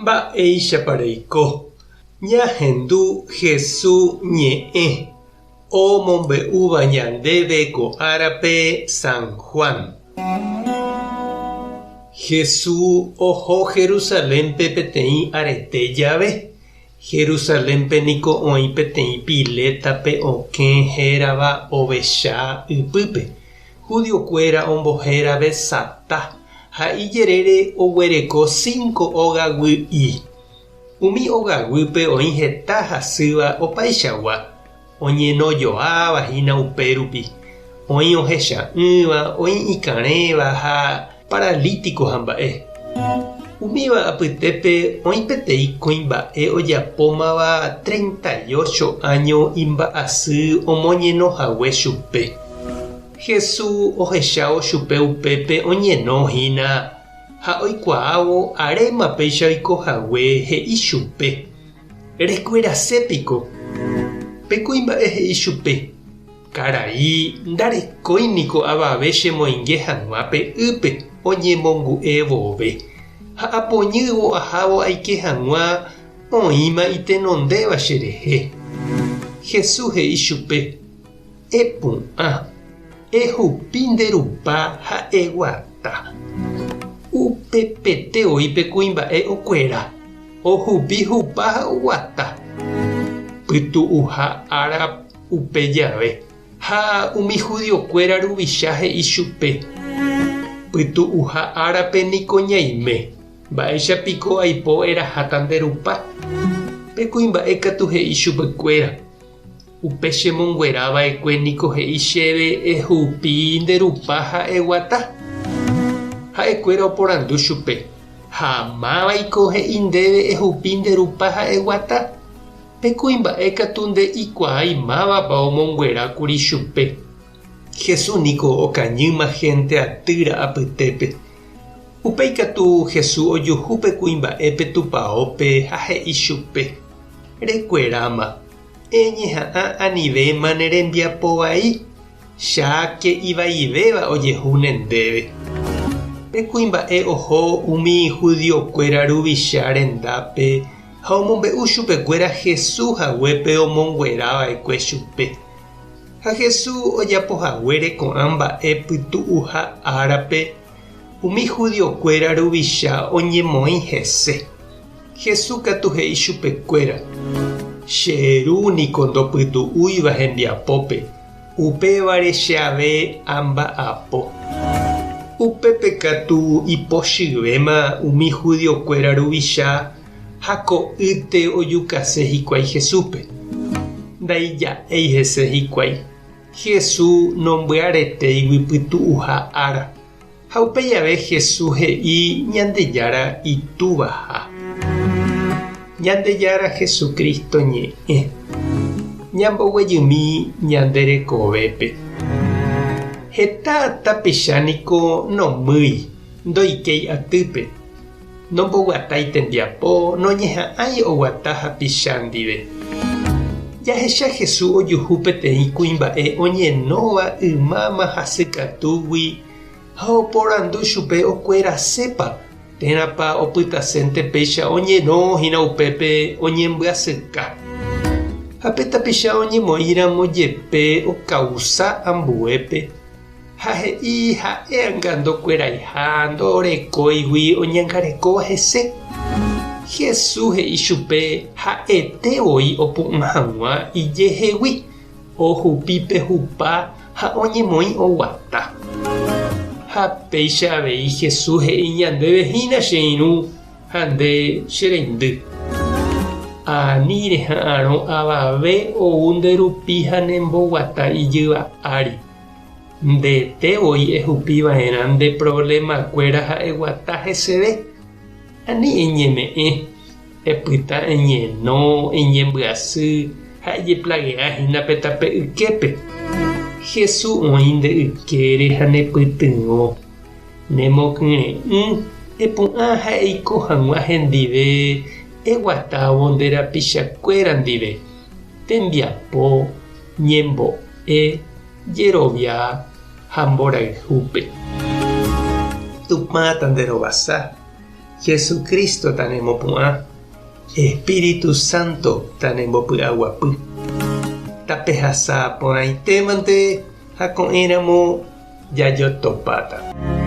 Mba'eichapareiko. Ñahendu Jesús ñe'ẽ omombe'úva ñandéve ko árape San Juan. Jesús oho Jerusalénpe peteĩ arete jave. Jerusalénpe niko oĩ peteĩ Pilétape okẽ hérava ovecha ypýpe. Judiokuéra ombohérave Sata ha ijerére oguereko 5 ogaguy. Umi ogaguýpe oĩ heta hasýva opaichagua. Oñenojoávahína upérupi. Oĩ ohecha'ỹva, oĩ ikarẽva ha paralítico hamba'e. Umíva apytépe oĩ peteĩ kuĩmba'e ojapómava 38 años imba'asy omoñenohague chupe. Jesús ohechávo chupe upépe oñenohína ha oikuaávo arémapéicha oikohague he'i chupe. Rekuerasépiko. Pe kuĩmba'e he'i chupe. Karai ndarekóiniko avave chemoinge hag̃uápe ýpe oñemongu'e vove. Ha apoñývo ahávo aike hag̃ua oĩma itenondéva cherehe. Jesús he'i chupe. Epu'ã, ehupi nderupa ha eguata. Upepete oĩpe kuĩmba'e okuera. Ohupi hupa ha oguata. Pytu'uha ára upe jave. Ha umi judiokuéra ruvicha he'i chupe. Pytu'uha árape niko ñaime. Mba'éichapiko aipo eraháta nderupa. Pe kuĩmba'e katu he'i chupekuéra. Upe chemonguerava'ekue niko he'i chéve ehupi nderupa ha eguata. Ha'ekuéra oporandu chupe. Ha máva'iko he'i ndéve ehupi nderupa ha eguata. Pe kuĩmba'e katu nde ikuaái mávapa omonguerákuri chupe. Jesús niko okañýma gente atýra apytépe. Upéi katu Jesús ojuhúpe kuĩmba'épe tupãópe ha he'i chupe. Rekueráma. Eñeha'ã anivéma ne rembiapo vai. Cháke ivaivéva ojehúne ndéve. Pe kuĩmba'e oho umi judiokuéra ruvicha rendápe ha omombe'u chupekuéra Jesús haguépe omonguerava'ekue chupe. Ha Jesús ojapohaguére ko'ã mba'e pytu'uha árape umi judiokuéra ruvicha oñemoĩ hese. Jesús katu he'i chupekuéra. Cheru niko ndopytu'úiva hembiapópe. Upévare cheave amba'apo. Upépe katu ipochyvéma umi judiokuéra ruvicha ha ko'ýte ojukase hikuái Jesúspe. Ndaija'éi hese hikuái. Jesús nomby'aretéigui pytu'uha ára. Ha upe jave Jesús he'i Ñandejára itúvaha. Ñandejára Jesucristo ñe'ẽ. Ñamboguejymi ñande rekovépe. Heta tapicha niko nomýi ndoikéi atýpe. Nomboguatái tembiapo noñeha'ãi oguata hapicha ndive. Jahecha Jesús ojuhu peteĩ kuĩmba'e oñenóva ymáma hasykatúgui ha oporandu chupe okuerasépa térãpa opytasénte péicha oñenóhína upépe oñembyasyka. Ha pe tapicha oñemoĩramo jepe okausa ambuépe. Ha he'i ha'éanga ndokueraiha ndorekóigui oñangarekóva hese. Jesús he'i chupe ha'etevoi opu'ã hag̃ua ijehegui. Ohupípe hupa ha oñemoĩ oguata. Ha péicha avei Jesús he'i ñandevehína che irũ ha nde chereindy. Ani reha'ãrõ avave ou nderupi ha nemboguata ijýva ári. Ndetevoi ehupiva'erã nde problemakuéra ha eguata heseve. Ani eñeme'ẽ, epyta eñenó, eñembyasy ha ejeplage'ahína pe tape yképe. Jesús oĩ nde ykére ha nepytyvõ. Nemokyre'ỹ epu'ã ha eiko hag̃ua hendive eguatávo nde rapichakuéra ndive. Tembiapo, ñembo'e, jerovia ha mborayhúpe. Tupãta nde rovasa. Jesucristo tanemo pu'a. Espíritu Santo tanemo pu'aguapy. Tapehasa porãitémante ha ko'ẽramo jajotopáta.